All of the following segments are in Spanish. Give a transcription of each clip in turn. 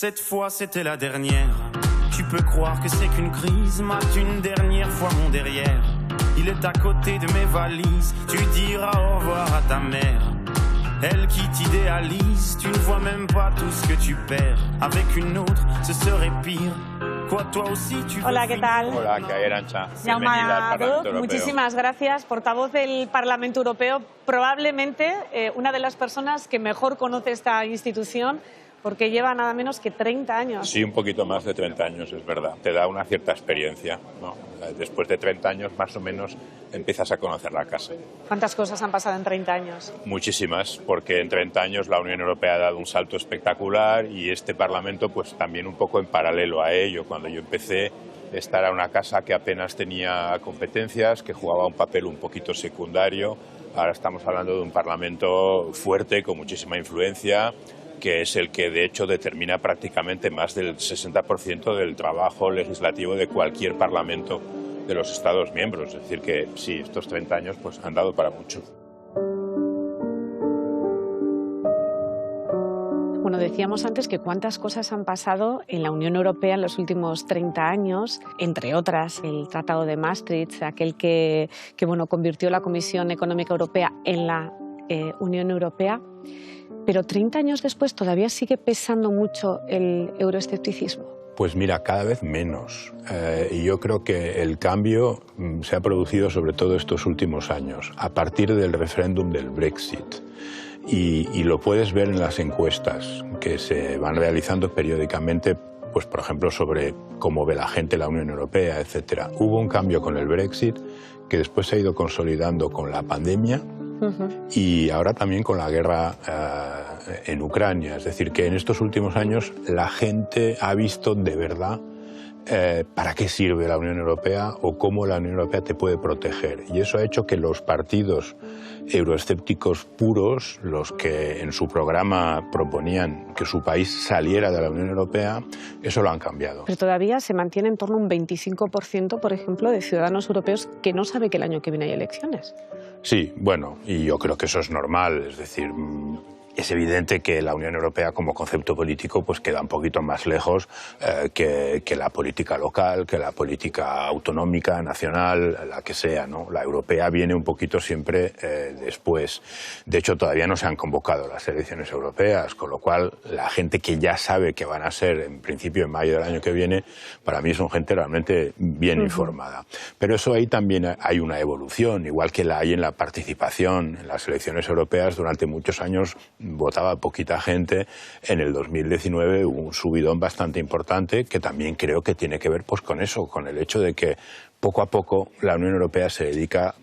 Cette fois c'était la dernière. Tu peux croire que c'est qu'une crise, mate une dernière fois mon derrière. Il est à côté de mes valises, tu diras au revoir à ta mère. Elle qui t'idéalise, tu ne vois même pas tout ce que tu perds. Avec une autre, ce serait pire. Quoi, toi aussi, tu veux Hola, ¿qué tal? Hola, ¿qué hay, Arantxa? Jaume Bienvenida al Parlamento Adó, Europeo. muchísimas gracias, portavoz del Parlamento Europeo, probablemente una de las personas que mejor conoce esta institución, porque lleva nada menos que 30 años. Sí, un poquito más de 30 años, es verdad. Te da una cierta experiencia, ¿no? Después de 30 años, más o menos, empiezas a conocer la casa. ¿Cuántas cosas han pasado en 30 años? Muchísimas, porque en 30 años la Unión Europea ha dado un salto espectacular y este Parlamento pues también un poco en paralelo a ello. Cuando yo empecé, esta era una casa que apenas tenía competencias, que jugaba un papel un poquito secundario. Ahora estamos hablando de un Parlamento fuerte, con muchísima influencia, que es el que de hecho determina prácticamente más del 60% del trabajo legislativo de cualquier parlamento de los Estados miembros. Es decir que sí, estos 30 años pues, han dado para mucho. Bueno, decíamos antes que cuántas cosas han pasado en la Unión Europea en los últimos 30 años, entre otras el Tratado de Maastricht, aquel que convirtió la Comisión Económica Europea en la Unión Europea. Pero 30 años después todavía sigue pesando mucho el euroescepticismo. Pues mira, cada vez menos. Y yo creo que el cambio se ha producido sobre todo estos últimos años, a partir del referéndum del Brexit. Y lo puedes ver en las encuestas que se van realizando periódicamente, pues por ejemplo sobre cómo ve la gente la Unión Europea, etc. Hubo un cambio con el Brexit que después se ha ido consolidando con la pandemia. Y ahora también con la guerra en Ucrania. Es decir, que en estos últimos años la gente ha visto de verdad para qué sirve la Unión Europea o cómo la Unión Europea te puede proteger. Y eso ha hecho que los partidos euroescépticos puros, los que en su programa proponían que su país saliera de la Unión Europea, eso lo han cambiado. Pero todavía se mantiene en torno a un 25%, por ejemplo, de ciudadanos europeos que no sabe que el año que viene hay elecciones. Sí, bueno, y yo creo que eso es normal, es decir, es evidente que la Unión Europea como concepto político pues queda un poquito más lejos que la política local, que la política autonómica, nacional, la que sea, ¿no? La europea viene un poquito siempre después. De hecho, todavía no se han convocado las elecciones europeas, con lo cual la gente que ya sabe que van a ser en principio en mayo del año que viene, para mí son gente realmente bien informada. Pero eso ahí también hay una evolución, igual que la hay en la participación en las elecciones europeas. Durante muchos años votaba poquita gente. En el 2019 hubo un subidón bastante importante que también creo que tiene que ver pues con eso, con el hecho de que poco a poco la Unión Europea se dedica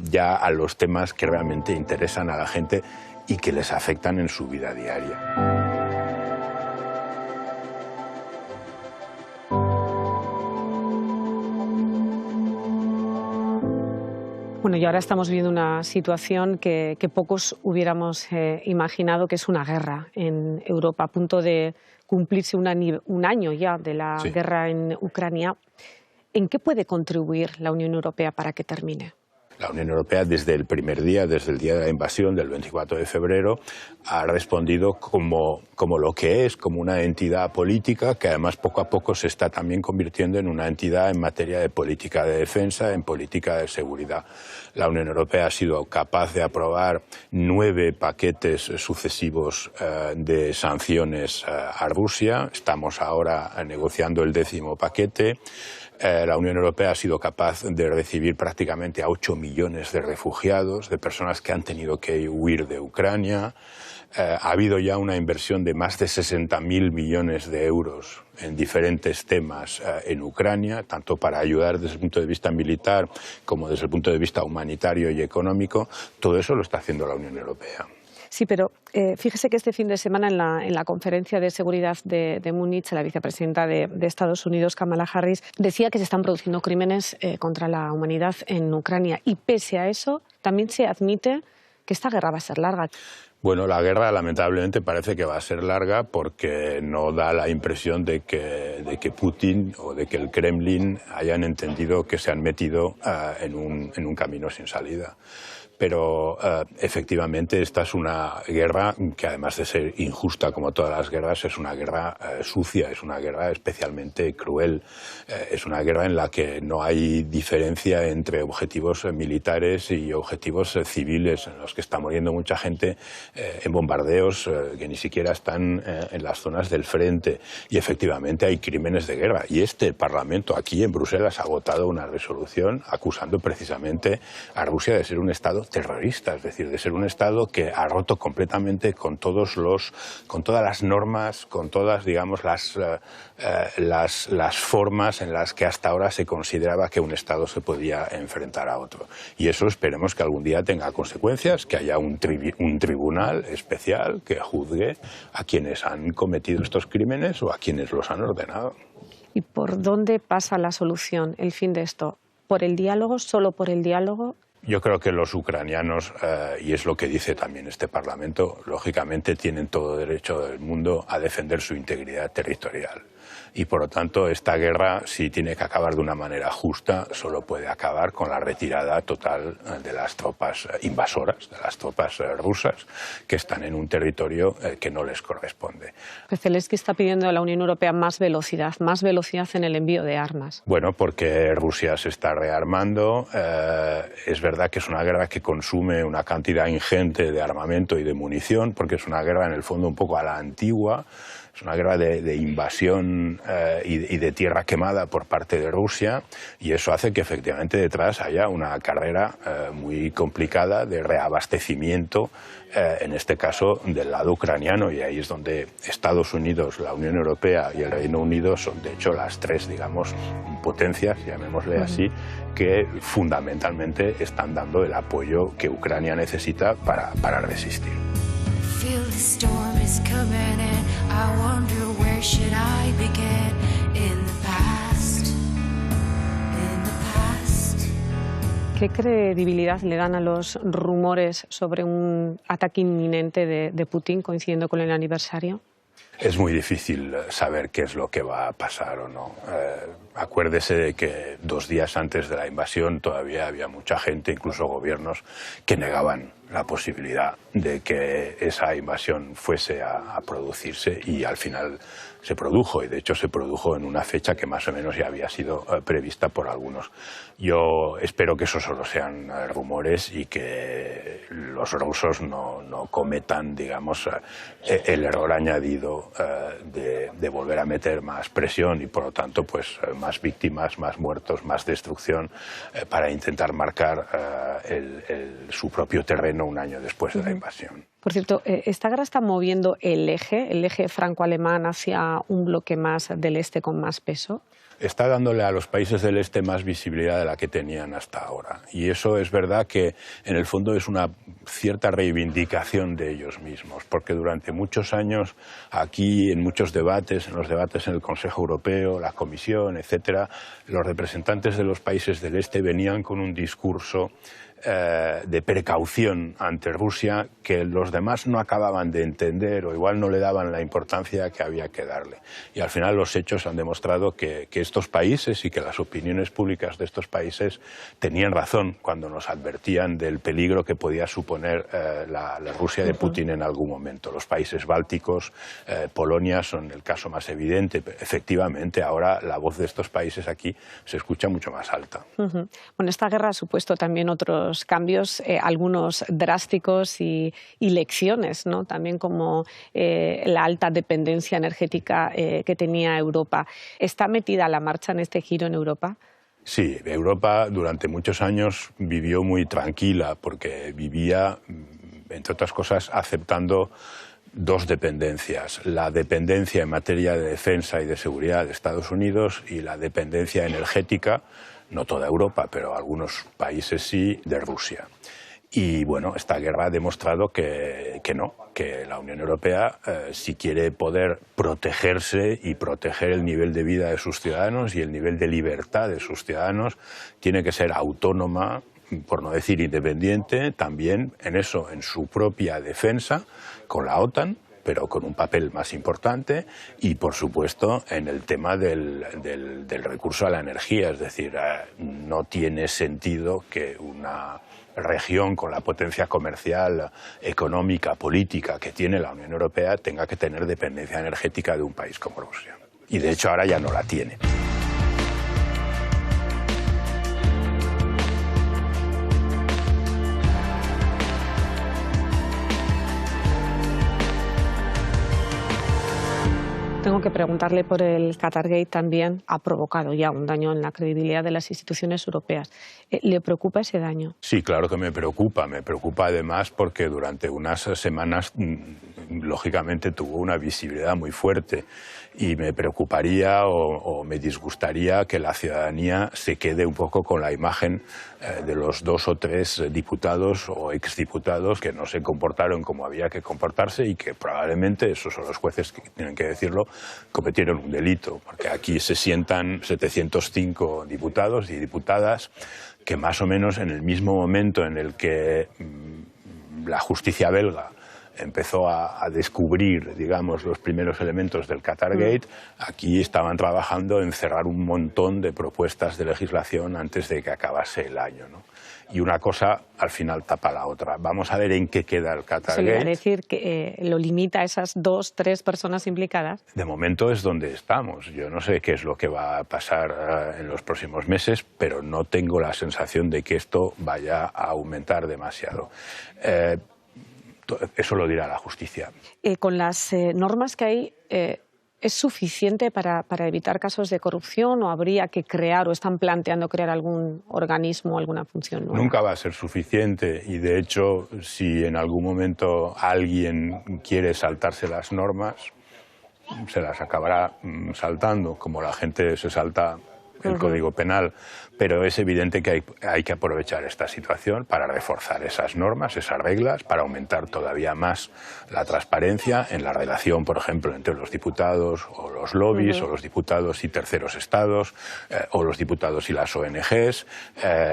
ya a los temas que realmente interesan a la gente y que les afectan en su vida diaria. Bueno, y ahora estamos viviendo una situación que pocos hubiéramos imaginado, que es una guerra en Europa, a punto de cumplirse un año ya de la guerra en Ucrania. ¿En qué puede contribuir la Unión Europea para que termine? La Unión Europea desde el primer día, desde el día de la invasión del 24 de febrero, ha respondido como lo que es, como una entidad política que además poco a poco se está también convirtiendo en una entidad en materia de política de defensa, en política de seguridad. La Unión Europea ha sido capaz de aprobar 9 paquetes sucesivos de sanciones a Rusia. Estamos ahora negociando el 10º paquete. La Unión Europea ha sido capaz de recibir prácticamente a 8 millones de refugiados, de personas que han tenido que huir de Ucrania. Ha habido ya una inversión de más de 60.000 millones de euros en diferentes temas en Ucrania, tanto para ayudar desde el punto de vista militar como desde el punto de vista humanitario y económico. Todo eso lo está haciendo la Unión Europea. Sí, pero fíjese que este fin de semana en la conferencia de seguridad de Múnich, la vicepresidenta de Estados Unidos, Kamala Harris, decía que se están produciendo crímenes contra la humanidad en Ucrania y pese a eso también se admite que esta guerra va a ser larga. Bueno, la guerra lamentablemente parece que va a ser larga porque no da la impresión de que Putin o de que el Kremlin hayan entendido que se han metido en un camino sin salida. pero efectivamente esta es una guerra que, además de ser injusta como todas las guerras, es una guerra sucia, es una guerra especialmente cruel, es una guerra en la que no hay diferencia entre objetivos militares y objetivos civiles, en los que está muriendo mucha gente en bombardeos que ni siquiera están en las zonas del frente, y efectivamente hay crímenes de guerra. Y este Parlamento aquí en Bruselas ha votado una resolución acusando precisamente a Rusia de ser un Estado terrorista, es decir, de ser un Estado que ha roto completamente con todas las normas, con todas, digamos, las formas en las que hasta ahora se consideraba que un Estado se podía enfrentar a otro. Y eso esperemos que algún día tenga consecuencias, que haya un tribunal especial que juzgue a quienes han cometido estos crímenes o a quienes los han ordenado. ¿Y por dónde pasa la solución, el fin de esto? ¿Por el diálogo, solo por el diálogo? Yo creo que los ucranianos, y es lo que dice también este Parlamento, lógicamente tienen todo derecho del mundo a defender su integridad territorial. Y por lo tanto, esta guerra, si tiene que acabar de una manera justa, solo puede acabar con la retirada total de las tropas invasoras, de las tropas rusas, que están en un territorio que no les corresponde. Zelensky está pidiendo a la Unión Europea más velocidad en el envío de armas. Bueno, porque Rusia se está rearmando. Es verdad que es una guerra que consume una cantidad ingente de armamento y de munición, porque es una guerra en el fondo un poco a la antigua. Es una guerra de invasión y de tierra quemada por parte de Rusia, y eso hace que efectivamente detrás haya una carrera muy complicada de reabastecimiento, en este caso del lado ucraniano, y ahí es donde Estados Unidos, la Unión Europea y el Reino Unido son de hecho las tres, digamos, potencias, llamémosle así, que fundamentalmente están dando el apoyo que Ucrania necesita para resistir. Feel the storm is coming and I wonder where should I begin in the past. ¿Qué credibilidad le dan a los rumores sobre un ataque inminente de Putin coincidiendo con el aniversario? Es muy difícil saber qué es lo que va a pasar o no. Acuérdese de que 2 días antes de la invasión todavía había mucha gente, incluso gobiernos, que negaban la posibilidad de que esa invasión fuese a producirse, y al final se produjo, y de hecho se produjo en una fecha que más o menos ya había sido prevista por algunos. Yo espero que eso solo sean rumores y que los rusos no cometan, digamos, el error añadido de volver a meter más presión y por lo tanto pues más víctimas, más muertos, más destrucción, para intentar marcar su propio terreno un año después de la invasión. Por cierto, esta guerra está moviendo el eje franco-alemán hacia un bloque más del este con más peso. Está dándole a los países del este más visibilidad de la que tenían hasta ahora. Y eso es verdad que en el fondo es una cierta reivindicación de ellos mismos, porque durante muchos años aquí, en muchos debates, en los debates en el Consejo Europeo, la Comisión, etcétera, los representantes de los países del este venían con un discurso de precaución ante Rusia que los demás no acababan de entender, o igual no le daban la importancia que había que darle. Y al final los hechos han demostrado que estos países y que las opiniones públicas de estos países tenían razón cuando nos advertían del peligro que podía suponer la Rusia de Putin en algún momento. Los países bálticos, Polonia son el caso más evidente. Efectivamente, ahora la voz de estos países aquí se escucha mucho más alta. Bueno, esta guerra ha supuesto también otros cambios, algunos drásticos y lecciones, ¿no? También como la alta dependencia energética que tenía Europa. ¿Está metida la marcha en este giro en Europa? Sí, Europa durante muchos años vivió muy tranquila porque vivía, entre otras cosas, aceptando 2 dependencias: la dependencia en materia de defensa y de seguridad de Estados Unidos y la dependencia energética, no toda Europa, pero algunos países sí, de Rusia. Y bueno, esta guerra ha demostrado que la Unión Europea, si quiere poder protegerse y proteger el nivel de vida de sus ciudadanos y el nivel de libertad de sus ciudadanos, tiene que ser autónoma, por no decir independiente, también en eso, en su propia defensa, con la OTAN, pero con un papel más importante, y por supuesto en el tema del recurso a la energía, es decir, no tiene sentido que una región con la potencia comercial, económica, política que tiene la Unión Europea tenga que tener dependencia energética de un país como Rusia. Y de hecho ahora ya no la tiene. Tengo que preguntarle por el Qatargate también. Ha provocado ya un daño en la credibilidad de las instituciones europeas. ¿Le preocupa ese daño? Sí, claro que me preocupa. Me preocupa además porque durante unas semanas, lógicamente, tuvo una visibilidad muy fuerte. Y me preocuparía o me disgustaría que la ciudadanía se quede un poco con la imagen de los 2 o 3 diputados o exdiputados que no se comportaron como había que comportarse y que probablemente, esos son los jueces que tienen que decirlo, cometieron un delito. Porque aquí se sientan 705 diputados y diputadas que más o menos en el mismo momento en el que la justicia belga empezó a descubrir, digamos, los primeros elementos del Qatargate, aquí estaban trabajando en cerrar un montón de propuestas de legislación antes de que acabase el año, ¿no? Y una cosa al final tapa la otra. Vamos a ver en qué queda el Qatargate. Se le va a decir que lo limita a esas 2 o 3 personas implicadas. De momento es donde estamos. Yo no sé qué es lo que va a pasar en los próximos meses, pero no tengo la sensación de que esto vaya a aumentar demasiado. Eso lo dirá la justicia. Con las normas que hay, ¿es suficiente para evitar casos de corrupción o habría que crear o están planteando crear algún organismo, alguna función nueva? Nunca va a ser suficiente y, de hecho, si en algún momento alguien quiere saltarse las normas, se las acabará saltando, como la gente se salta el Código Penal, pero es evidente que hay que aprovechar esta situación para reforzar esas normas, esas reglas, para aumentar todavía más la transparencia en la relación, por ejemplo, entre los diputados o los lobbies, o los diputados y terceros estados, o los diputados y las ONGs.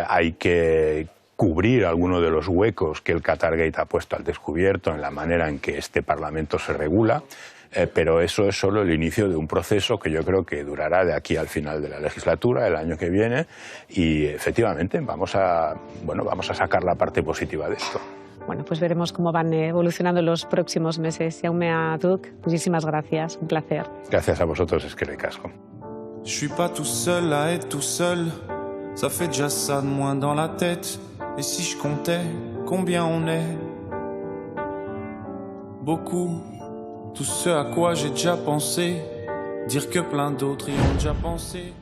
Hay que cubrir alguno de los huecos que el Qatargate ha puesto al descubierto en la manera en que este Parlamento se regula. Pero eso es solo el inicio de un proceso que yo creo que durará de aquí al final de la legislatura, el año que viene, y efectivamente vamos a sacar la parte positiva de esto. Bueno, pues veremos cómo van evolucionando los próximos meses. Jaume Aduc, muchísimas gracias, un placer. Gracias a vosotros, eskerrik asko. Je suis pas tout seul à être tout seul, ça fait déjà ça de moins dans la tête. Et si je comptais combien on est? Beaucoup. Tout ce à quoi j'ai déjà pensé, dire que plein d'autres y ont déjà pensé.